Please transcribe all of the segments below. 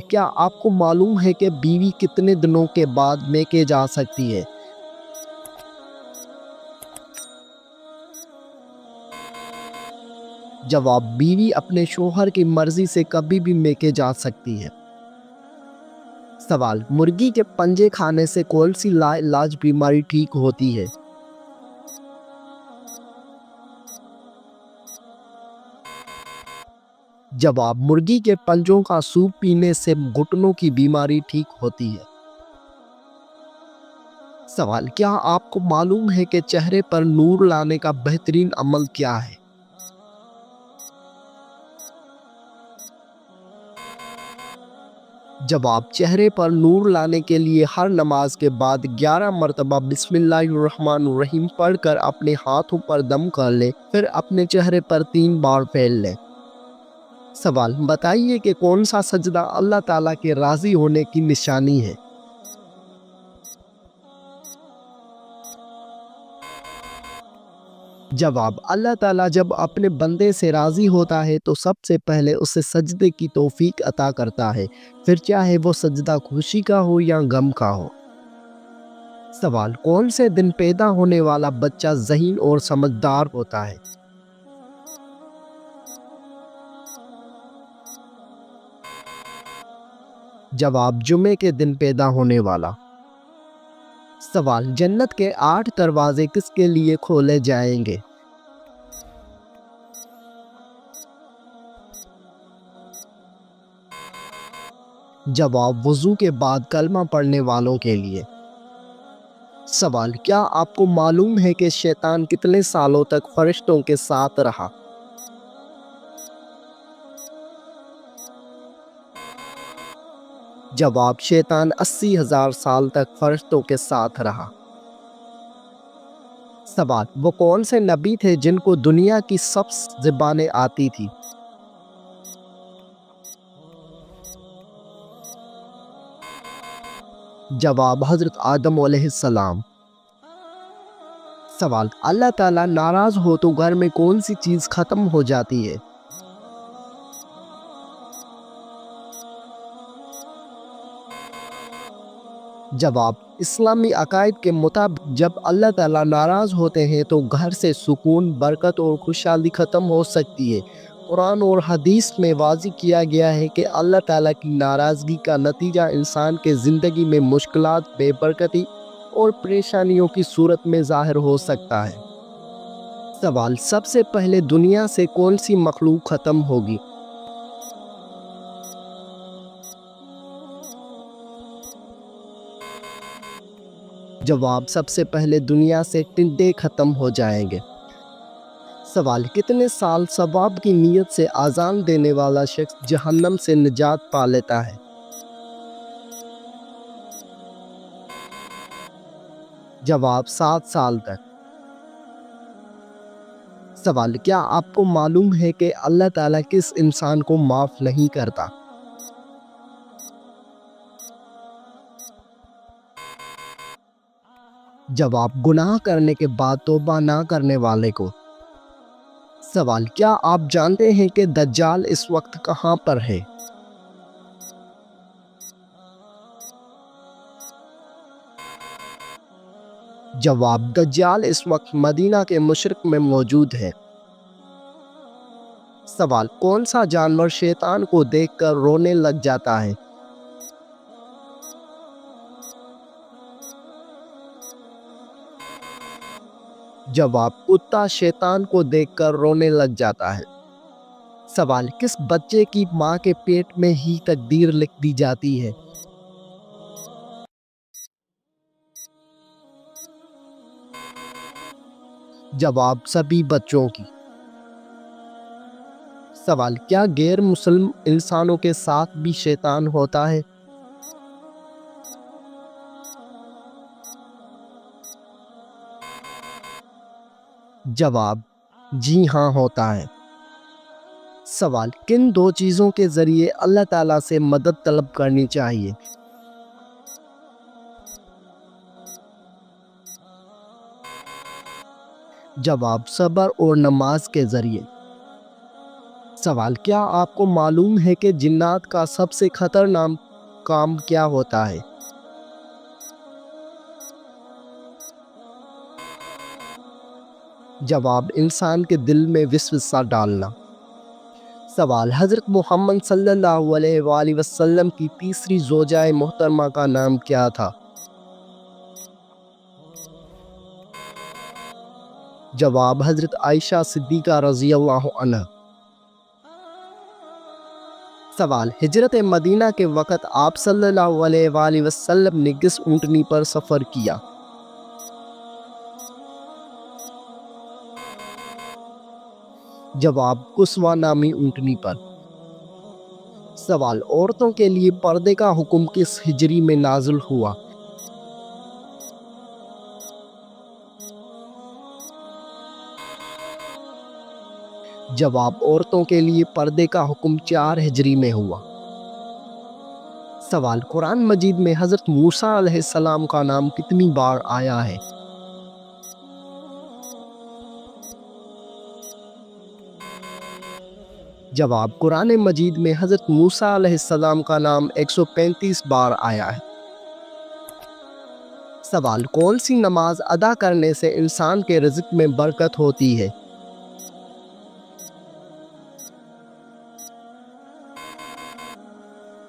کیا آپ کو معلوم ہے کہ بیوی کتنے دنوں کے بعد میکے جا سکتی ہے؟ جواب: بیوی اپنے شوہر کی مرضی سے کبھی بھی میکے جا سکتی ہے۔ سوال: مرغی کے پنجے کھانے سے کون سی لا علاج بیماری ٹھیک ہوتی ہے؟ جواب: مرغی کے پنجوں کا سوپ پینے سے گھٹنوں کی بیماری ٹھیک ہوتی ہے۔ سوال: کیا آپ کو معلوم ہے کہ چہرے پر نور لانے کا بہترین عمل کیا ہے؟ جواب: چہرے پر نور لانے کے لیے ہر نماز کے بعد 11 مرتبہ بسم اللہ الرحمن الرحیم پڑھ کر اپنے ہاتھوں پر دم کر لے، پھر اپنے چہرے پر 3 بار پھیر لے۔ سوال: بتائیے کہ کون سا سجدہ اللہ تعالیٰ کے راضی ہونے کی نشانی ہے؟ جواب: اللہ تعالیٰ جب اپنے بندے سے راضی ہوتا ہے تو سب سے پہلے اسے سجدے کی توفیق عطا کرتا ہے، پھر چاہے وہ سجدہ خوشی کا ہو یا غم کا ہو۔ سوال: کون سے دن پیدا ہونے والا بچہ ذہین اور سمجھدار ہوتا ہے؟ جواب: جمعے کے دن پیدا ہونے والا۔ سوال: جنت کے 8 دروازے کس کے لیے کھولے جائیں گے؟ جواب: وضو کے بعد کلمہ پڑھنے والوں کے لیے۔ سوال: کیا آپ کو معلوم ہے کہ شیطان کتنے سالوں تک فرشتوں کے ساتھ رہا؟ جواب: شیطان 80,000 سال تک فرشتوں کے ساتھ رہا۔ سوال: وہ کون سے نبی تھے جن کو دنیا کی سب زبانیں آتی تھی؟ جواب: حضرت آدم علیہ السلام۔ سوال: اللہ تعالیٰ ناراض ہو تو گھر میں کون سی چیز ختم ہو جاتی ہے؟ جواب: اسلامی عقائد کے مطابق جب اللہ تعالیٰ ناراض ہوتے ہیں تو گھر سے سکون، برکت اور خوشحالی ختم ہو سکتی ہے۔ قرآن اور حدیث میں واضح کیا گیا ہے کہ اللہ تعالیٰ کی ناراضگی کا نتیجہ انسان کے زندگی میں مشکلات، بے برکتی اور پریشانیوں کی صورت میں ظاہر ہو سکتا ہے۔ سوال: سب سے پہلے دنیا سے کون سی مخلوق ختم ہوگی؟ جواب: سب سے پہلے دنیا سے ٹڈے ختم ہو جائیں گے۔ سوال: کتنے سال ثواب کی نیت سے اذان دینے والا شخص جہنم سے نجات پا لیتا ہے؟ جواب: 7 سال تک۔ سوال: کیا آپ کو معلوم ہے کہ اللہ تعالیٰ کس انسان کو معاف نہیں کرتا؟ جواب: گناہ کرنے کے بعد توبہ نہ کرنے والے کو۔ سوال: کیا آپ جانتے ہیں کہ دجال اس وقت کہاں پر ہے؟ جواب: دجال اس وقت مدینہ کے مشرق میں موجود ہے۔ سوال: کون سا جانور شیطان کو دیکھ کر رونے لگ جاتا ہے؟ جواب: کتا شیطان کو دیکھ کر رونے لگ جاتا ہے۔ سوال: کس بچے کی ماں کے پیٹ میں ہی تقدیر لکھ دی جاتی ہے؟ جواب: سبھی بچوں کی۔ سوال: کیا غیر مسلم انسانوں کے ساتھ بھی شیطان ہوتا ہے؟ جواب: جی ہاں ہوتا ہے۔ سوال: کن 2 چیزوں کے ذریعے اللہ تعالیٰ سے مدد طلب کرنی چاہیے؟ جواب: صبر اور نماز کے ذریعے۔ سوال، کیا آپ کو معلوم ہے کہ جنات کا سب سے خطرناک کام کیا ہوتا ہے؟ جواب، انسان کے دل میں وسوسہ ڈالنا۔ سوال، حضرت محمد صلی اللہ علیہ وآلہ وسلم کی تیسری زوجہ محترمہ کا نام کیا تھا؟ جواب، حضرت عائشہ صدیقہ رضی اللہ عنہا۔ سوال، ہجرت مدینہ کے وقت آپ صلی اللہ علیہ وآلہ وسلم نے کس اونٹنی پر سفر کیا؟ جواب، قصوہ نامی اونٹنی پر۔ سوال، عورتوں کے لیے پردے کا حکم کس ہجری میں نازل ہوا؟ جواب، عورتوں کے لیے پردے کا حکم 4 ہجری میں ہوا۔ سوال، قرآن مجید میں حضرت موسیٰ علیہ السلام کا نام کتنی بار آیا ہے؟ جواب، قرآن مجید میں حضرت موسیٰ علیہ السلام کا نام 135 بار آیا ہے۔ سوال، کون سی نماز ادا کرنے سے انسان کے رزق میں برکت ہوتی ہے؟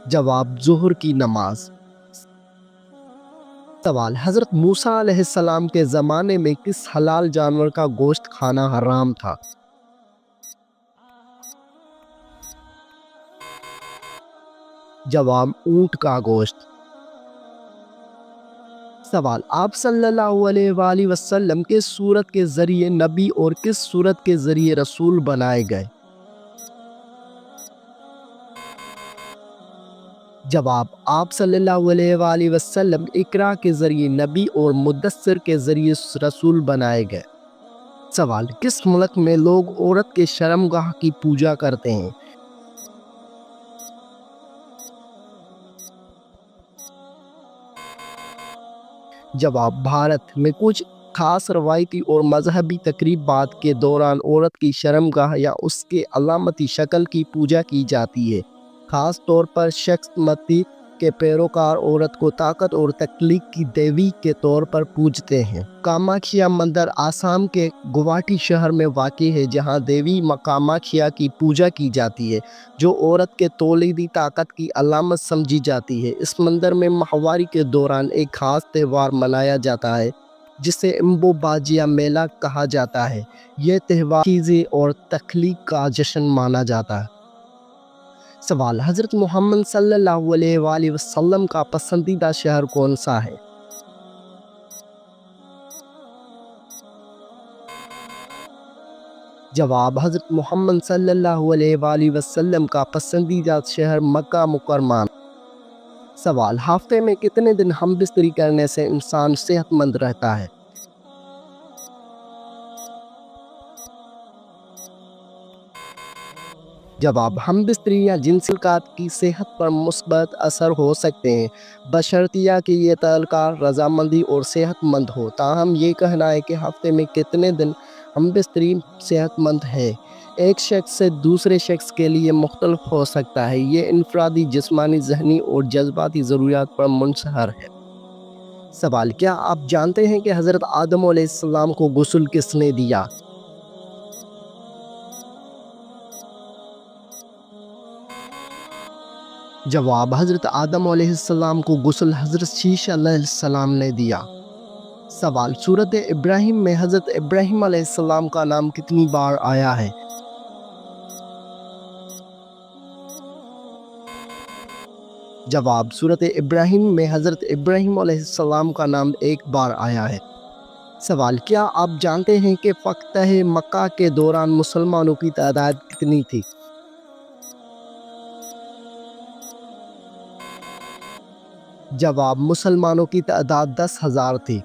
جواب، ظہر کی نماز۔ سوال، حضرت موسیٰ علیہ السلام کے زمانے میں کس حلال جانور کا گوشت کھانا حرام تھا؟ جواب، اونٹ کا گوشت۔ سوال، آپ صلی اللہ علیہ وآلہ وسلم کس سورت کے ذریعے نبی اور کس سورت کے ذریعے رسول بنائے گئے؟ جواب، آپ صلی اللہ علیہ وآلہ وسلم اقرا کے ذریعے نبی اور مدثر کے ذریعے رسول بنائے گئے۔ سوال، کس ملک میں لوگ عورت کے شرمگاہ کی پوجا کرتے ہیں؟ جواب، بھارت میں کچھ خاص روایتی اور مذہبی تقریبات کے دوران عورت کی شرمگاہ یا اس کے علامتی شکل کی پوجا کی جاتی ہے۔ خاص طور پر شخص متی کے پیروکار عورت کو طاقت اور تخلیق کی دیوی کے طور پر پوجتے ہیں۔ کاماکھیا مندر آسام کے گوہاٹی شہر میں واقع ہے، جہاں دیوی کاماکھیا کی پوجا کی جاتی ہے، جو عورت کے تولیدی طاقت کی علامت سمجھی جاتی ہے۔ اس مندر میں ماہواری کے دوران ایک خاص تہوار منایا جاتا ہے جسے امبو باجیا میلہ کہا جاتا ہے۔ یہ تہوار چیزیں اور تخلیق کا جشن مانا جاتا ہے۔ سوال، حضرت محمد صلی اللہ علیہ وآلہ وسلم کا پسندیدہ شہر کون سا ہے؟ جواب، حضرت محمد صلی اللہ علیہ وآلہ وسلم کا پسندیدہ شہر مکہ مکرمہ۔ سوال، ہفتے میں کتنے دن ہم بستری کرنے سے انسان صحت مند رہتا ہے؟ جواب، ہم بستری یا جنسی تعلقات کی صحت پر مثبت اثر ہو سکتے ہیں، بشرطیہ کہ یہ تعلقات رضامندی اور صحت مند ہو۔ تاہم یہ کہنا ہے کہ ہفتے میں کتنے دن ہم بستری صحت مند ہے، ایک شخص سے دوسرے شخص کے لیے مختلف ہو سکتا ہے۔ یہ انفرادی جسمانی، ذہنی اور جذباتی ضروریات پر منحصر ہے۔ سوال، کیا آپ جانتے ہیں کہ حضرت آدم علیہ السلام کو غسل کس نے دیا؟ جواب، حضرت آدم علیہ السلام کو غسل حضرت شیش علیہ السلام نے دیا۔ سوال، سورۃ ابراہیم میں حضرت ابراہیم علیہ السلام کا نام کتنی بار آیا ہے؟ جواب، سورۃ ابراہیم میں حضرت ابراہیم علیہ السلام کا نام 1 بار آیا ہے۔ سوال، کیا آپ جانتے ہیں کہ فتح مکہ کے دوران مسلمانوں کی تعداد کتنی تھی؟ جواب، مسلمانوں کی تعداد 10,000 تھی۔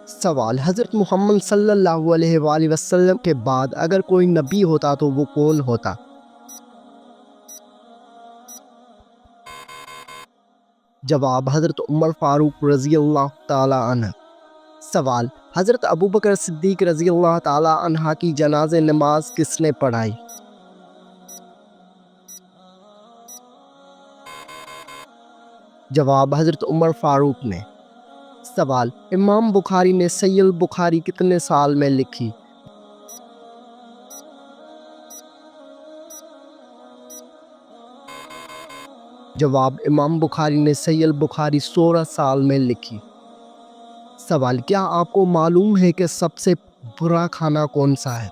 سوال، حضرت محمد صلی اللہ علیہ وآلہ وسلم کے بعد اگر کوئی نبی ہوتا تو وہ کون ہوتا؟ جواب، حضرت عمر فاروق رضی اللہ تعالی عنہ۔ سوال، حضرت ابوبکر صدیق رضی اللہ تعالی عنہ کی جنازہ نماز کس نے پڑھائی؟ جواب حضرت عمر فاروق نے۔ سوال، امام بخاری نے صحیح البخاری کتنے سال میں لکھی؟ جواب، امام بخاری نے صحیح البخاری 16 سال میں لکھی۔ سوال، کیا آپ کو معلوم ہے کہ سب سے برا کھانا کون سا ہے؟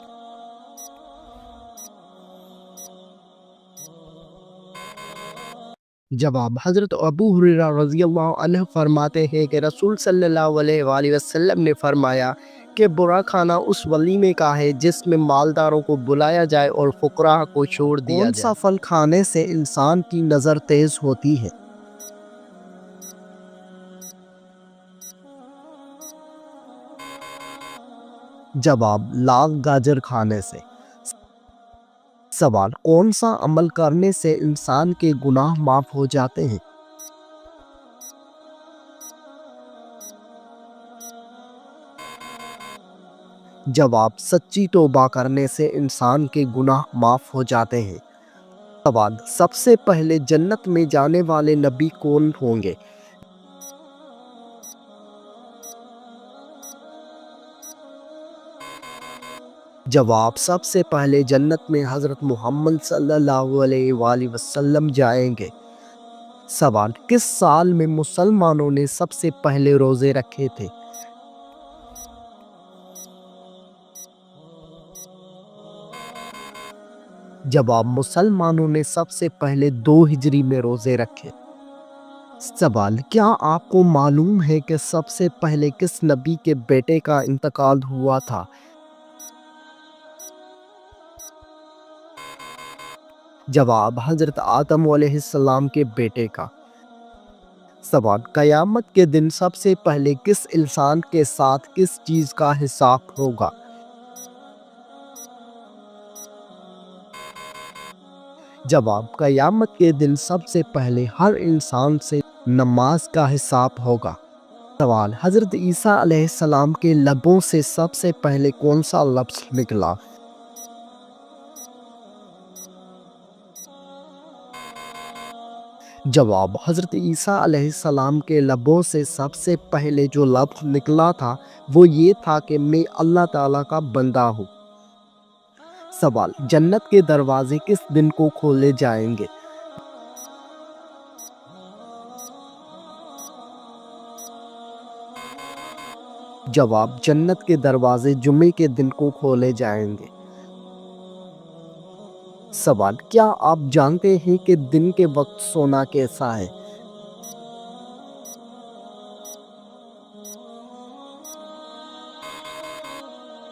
جواب، حضرت ابو ہریرہ رضی اللہ عنہ فرماتے ہیں کہ رسول صلی اللہ علیہ وآلہ وسلم نے فرمایا کہ برا کھانا اس ولیمے کا ہے جس میں مالداروں کو بلایا جائے اور فقراء کو چھوڑ دیا جائے۔ کون سا پھل کھانے سے انسان کی نظر تیز ہوتی ہے؟ جواب، لال گاجر کھانے سے۔ سوال، کون سا عمل کرنے سے انسان کے گناہ معاف ہو جاتے ہیں؟ جواب، سچی توبہ کرنے سے انسان کے گناہ معاف ہو جاتے ہیں۔ سوال، سب سے پہلے جنت میں جانے والے نبی کون ہوں گے؟ جواب، سب سے پہلے جنت میں حضرت محمد صلی اللہ علیہ وآلہ وسلم جائیں گے۔ سوال، کس سال میں مسلمانوں نے سب سے پہلے روزے رکھے تھے؟ جواب، مسلمانوں نے سب سے پہلے 2 ہجری میں روزے رکھے۔ سوال، کیا آپ کو معلوم ہے کہ سب سے پہلے کس نبی کے بیٹے کا انتقال ہوا تھا؟ جواب، حضرت آدم علیہ السلام کے بیٹے کا۔ سوال، قیامت کے دن سب سے پہلے کس انسان کے ساتھ کس چیز کا حساب ہوگا؟ جواب، قیامت کے دن سب سے پہلے ہر انسان سے نماز کا حساب ہوگا۔ سوال، حضرت عیسیٰ علیہ السلام کے لبوں سے سب سے پہلے کون سا لفظ نکلا؟ جواب، حضرت عیسیٰ علیہ السلام کے لبوں سے سب سے پہلے جو لفظ نکلا تھا وہ یہ تھا کہ میں اللہ تعالیٰ کا بندہ ہوں۔ سوال، جنت کے دروازے کس دن کو کھولے جائیں گے؟ جواب، جنت کے دروازے جمعے کے دن کو کھولے جائیں گے۔ سوال، کیا آپ جانتے ہیں کہ دن کے وقت سونا کیسا ہے؟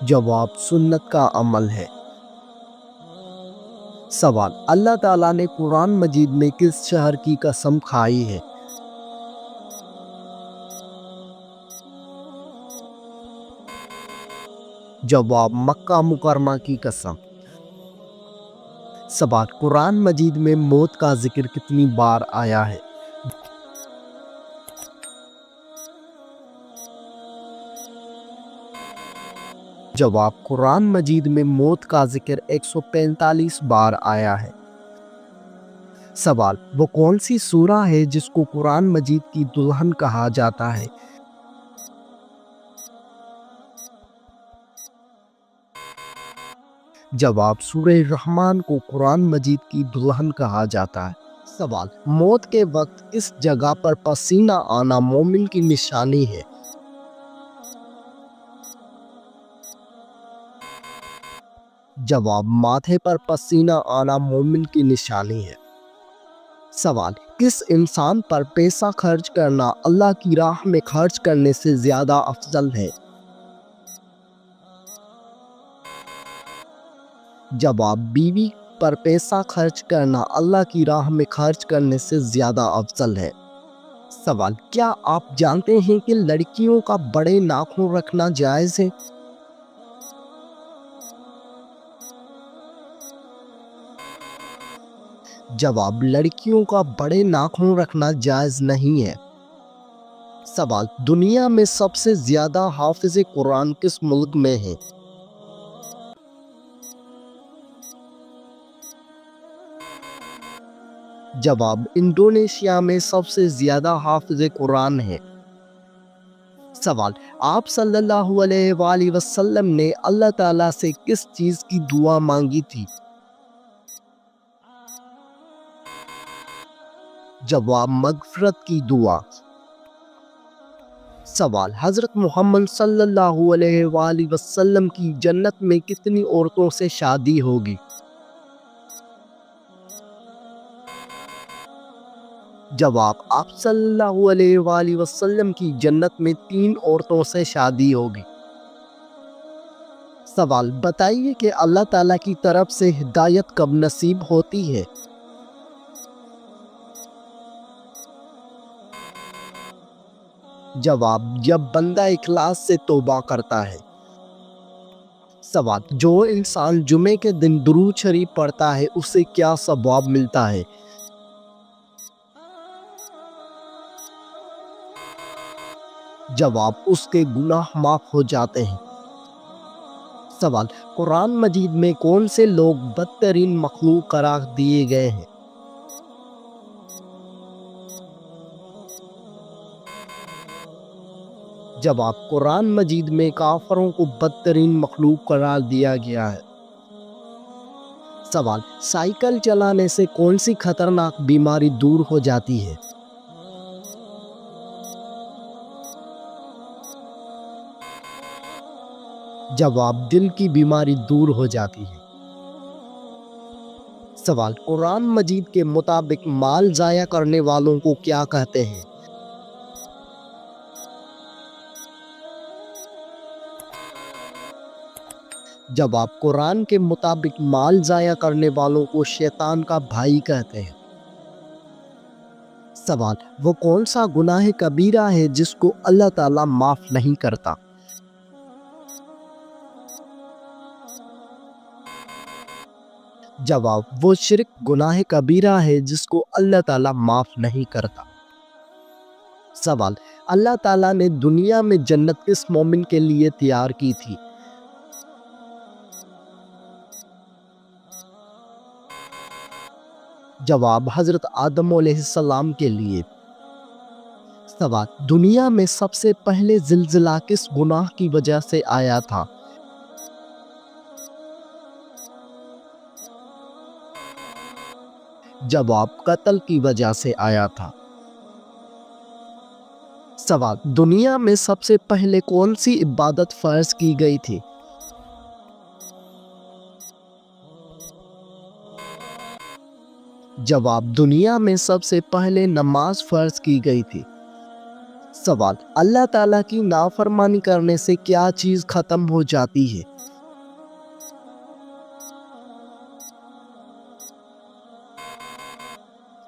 جواب، سنت کا عمل ہے۔ سوال، اللہ تعالیٰ نے قرآن مجید میں کس شہر کی قسم کھائی ہے؟ جواب، مکہ مکرمہ کی قسم۔ سوال، قرآن مجید میں موت کا ذکر کتنی بار آیا ہے؟ جواب، قرآن مجید میں موت کا ذکر 145 بار آیا ہے۔ سوال، وہ کون سی سورہ ہے جس کو قرآن مجید کی دلہن کہا جاتا ہے؟ جواب، سورہ رحمان کو قرآن مجید کی دلہن کہا جاتا ہے۔ سوال، موت کے وقت اس جگہ پر پسینہ آنا مومن کی نشانی ہے؟ جواب، ماتھے پر پسینہ آنا مومن کی نشانی ہے۔ سوال، کس انسان پر پیسہ خرچ کرنا اللہ کی راہ میں خرچ کرنے سے زیادہ افضل ہے؟ جواب، بیوی پر پیسہ خرچ کرنا اللہ کی راہ میں خرچ کرنے سے زیادہ افضل ہے۔ سوال، کیا آپ جانتے ہیں کہ لڑکیوں کا بڑے ناخن رکھنا جائز ہے؟ جواب، لڑکیوں کا بڑے ناخن رکھنا جائز نہیں ہے۔ سوال، دنیا میں سب سے زیادہ حافظ قرآن کس ملک میں ہیں؟ جواب: انڈونیشیا میں سب سے زیادہ حافظ قرآن ہیں۔ سوال: آپ صلی اللہ علیہ وآلہ وسلم نے اللہ تعالیٰ سے کس چیز کی دعا مانگی تھی؟ جواب: مغفرت کی دعا۔ سوال: حضرت محمد صلی اللہ علیہ وآلہ وسلم کی جنت میں کتنی عورتوں سے شادی ہوگی؟ جواب: آپ صلی اللہ علیہ وآلہ وسلم کی جنت میں 3 عورتوں سے شادی ہوگی۔ سوال: بتائیے کہ اللہ تعالیٰ کی طرف سے ہدایت کب نصیب ہوتی ہے؟ جواب: جب بندہ اخلاص سے توبہ کرتا ہے۔ سوال: جو انسان جمعے کے دن درود شریف پڑھتا ہے اسے کیا ثواب ملتا ہے؟ جواب: اس کے گناہ معاف ہو جاتے ہیں۔ سوال: قرآن مجید میں کون سے لوگ بدترین مخلوق قرار دیے گئے ہیں؟ جواب: قرآن مجید میں کافروں کو بدترین مخلوق قرار دیا گیا ہے۔ سوال: سائیکل چلانے سے کون سی خطرناک بیماری دور ہو جاتی ہے؟ جواب: دل کی بیماری دور ہو جاتی ہے۔ سوال: قرآن مجید کے مطابق مال ضائع کرنے والوں کو کیا کہتے ہیں؟ جواب: قرآن کے مطابق مال ضائع کرنے والوں کو شیطان کا بھائی کہتے ہیں۔ سوال: وہ کون سا گناہ کبیرہ ہے جس کو اللہ تعالیٰ معاف نہیں کرتا؟ جواب: وہ شرک گناہ کبیرہ ہے جس کو اللہ تعالیٰ معاف نہیں کرتا۔ سوال: اللہ تعالیٰ نے دنیا میں جنت کس مومن کے لیے تیار کی تھی؟ جواب: حضرت آدم علیہ السلام کے لیے۔ سوال: دنیا میں سب سے پہلے زلزلہ کس گناہ کی وجہ سے آیا تھا؟ جواب: قتل کی وجہ سے آیا تھا۔ سوال: دنیا میں سب سے پہلے کون سی عبادت فرض کی گئی تھی؟ جواب: دنیا میں سب سے پہلے نماز فرض کی گئی تھی۔ سوال: اللہ تعالیٰ کی نافرمانی کرنے سے کیا چیز ختم ہو جاتی ہے؟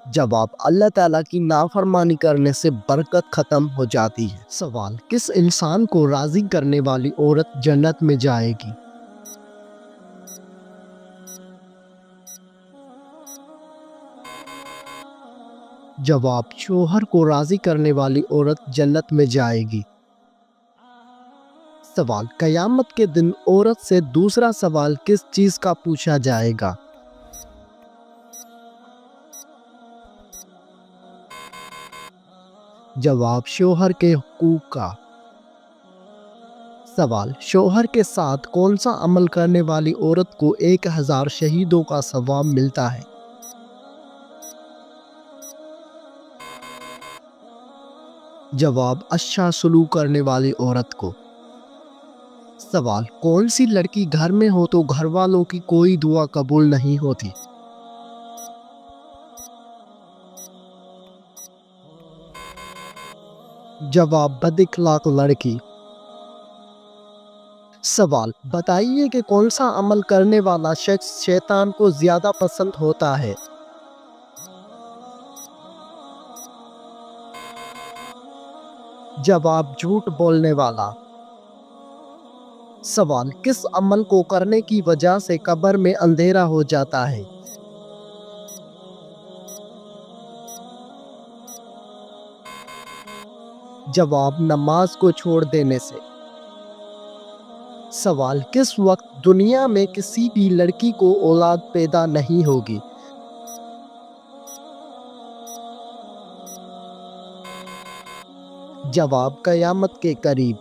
جواب: اللہ تعالیٰ کی نافرمانی کرنے سے برکت ختم ہو جاتی ہے۔ سوال: کس انسان کو راضی کرنے والی عورت جنت میں جائے گی؟ جواب: شوہر کو راضی کرنے والی عورت جنت میں جائے گی۔ سوال: قیامت کے دن عورت سے دوسرا سوال کس چیز کا پوچھا جائے گا؟ جواب: شوہر کے حقوق کا۔ سوال: شوہر کے ساتھ کون سا عمل کرنے والی عورت کو 1000 شہیدوں کا ثواب ملتا ہے؟ جواب: اچھا سلوک کرنے والی عورت کو۔ سوال: کون سی لڑکی گھر میں ہو تو گھر والوں کی کوئی دعا قبول نہیں ہوتی؟ جواب: بد اخلاق لڑکی۔ سوال: بتائیے کہ کون سا عمل کرنے والا شخص شیطان کو زیادہ پسند ہوتا ہے؟ جواب: جھوٹ بولنے والا۔ سوال: کس عمل کو کرنے کی وجہ سے قبر میں اندھیرا ہو جاتا ہے؟ جواب: نماز کو چھوڑ دینے سے۔ سوال: کس وقت دنیا میں کسی بھی لڑکی کو اولاد پیدا نہیں ہوگی؟ جواب: قیامت کے قریب۔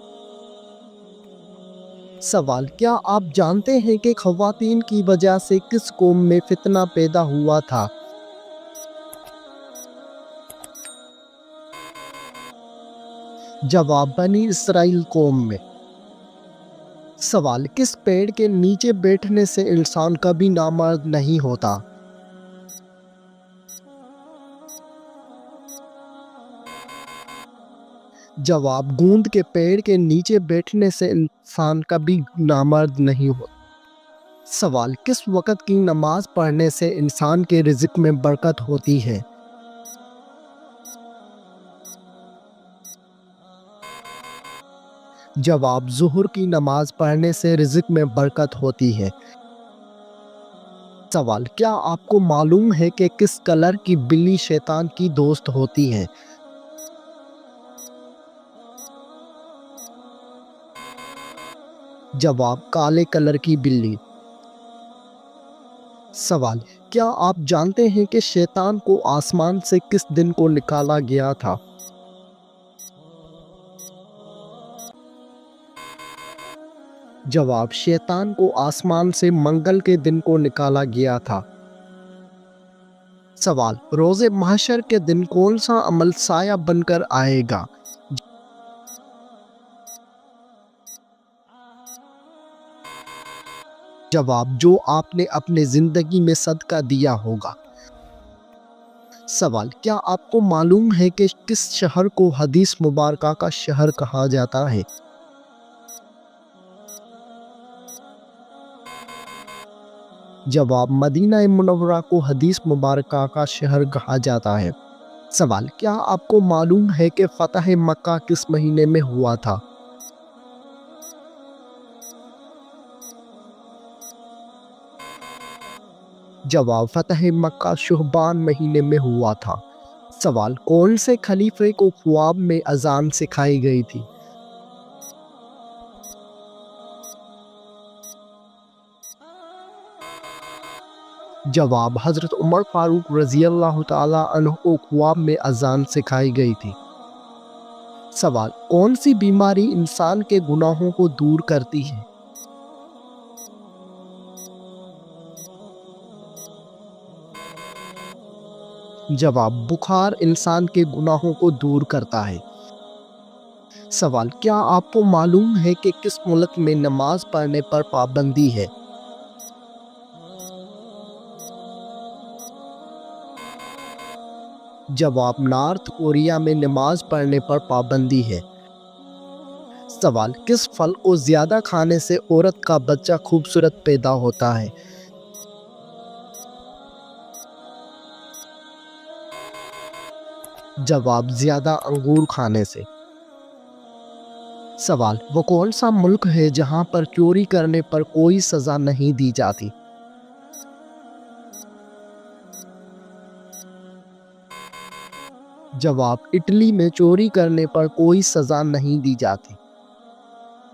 سوال: کیا آپ جانتے ہیں کہ خواتین کی وجہ سے کس قوم میں فتنہ پیدا ہوا تھا؟ جواب: بنی اسرائیل قوم میں۔ سوال: کس پیڑ کے نیچے بیٹھنے سے انسان کبھی نامرد نہیں ہوتا؟ جواب: گوند کے پیڑ کے نیچے بیٹھنے سے انسان کبھی نامرد نہیں ہوتا۔ سوال: کس وقت کی نماز پڑھنے سے انسان کے رزق میں برکت ہوتی ہے؟ جواب: ظہر کی نماز پڑھنے سے رزق میں برکت ہوتی ہے۔ سوال: کیا آپ کو معلوم ہے کہ کس کلر کی بلی شیطان کی دوست ہوتی ہے؟ جواب: کالے کلر کی بلی۔ سوال: کیا آپ جانتے ہیں کہ شیطان کو آسمان سے کس دن کو نکالا گیا تھا؟ جواب: شیطان کو آسمان سے منگل کے دن کو نکالا گیا تھا۔ سوال: روز محشر کے دن کون سا عمل سایہ بن کر آئے گا؟ جواب: جو آپ نے اپنے زندگی میں صدقہ دیا ہوگا۔ سوال: کیا آپ کو معلوم ہے کہ کس شہر کو حدیث مبارکہ کا شہر کہا جاتا ہے؟ جواب: مدینہ منورہ کو حدیث مبارکہ کا شہر کہا جاتا ہے۔ سوال: کیا آپ کو معلوم ہے کہ فتح مکہ کس مہینے میں ہوا تھا؟ جواب: فتح مکہ شعبان مہینے میں ہوا تھا۔ سوال: کون سے خلیفے کو خواب میں اذان سکھائی گئی تھی؟ جواب: حضرت عمر فاروق رضی اللہ تعالیٰ عنہ کو خواب میں اذان سکھائی گئی تھی۔ سوال: کون سی بیماری انسان کے گناہوں کو دور کرتی ہے؟ جواب: بخار انسان کے گناہوں کو دور کرتا ہے۔ سوال: کیا آپ کو معلوم ہے کہ کس ملک میں نماز پڑھنے پر پابندی ہے؟ جواب: نارتھ کوریا میں نماز پڑھنے پر پابندی ہے۔ سوال: کس پھل کو زیادہ کھانے سے عورت کا بچہ خوبصورت پیدا ہوتا ہے؟ جواب: زیادہ انگور کھانے سے۔ سوال: وہ کون سا ملک ہے جہاں پر چوری کرنے پر کوئی سزا نہیں دی جاتی؟ جواب: اٹلی میں چوری کرنے پر کوئی سزا نہیں دی جاتی۔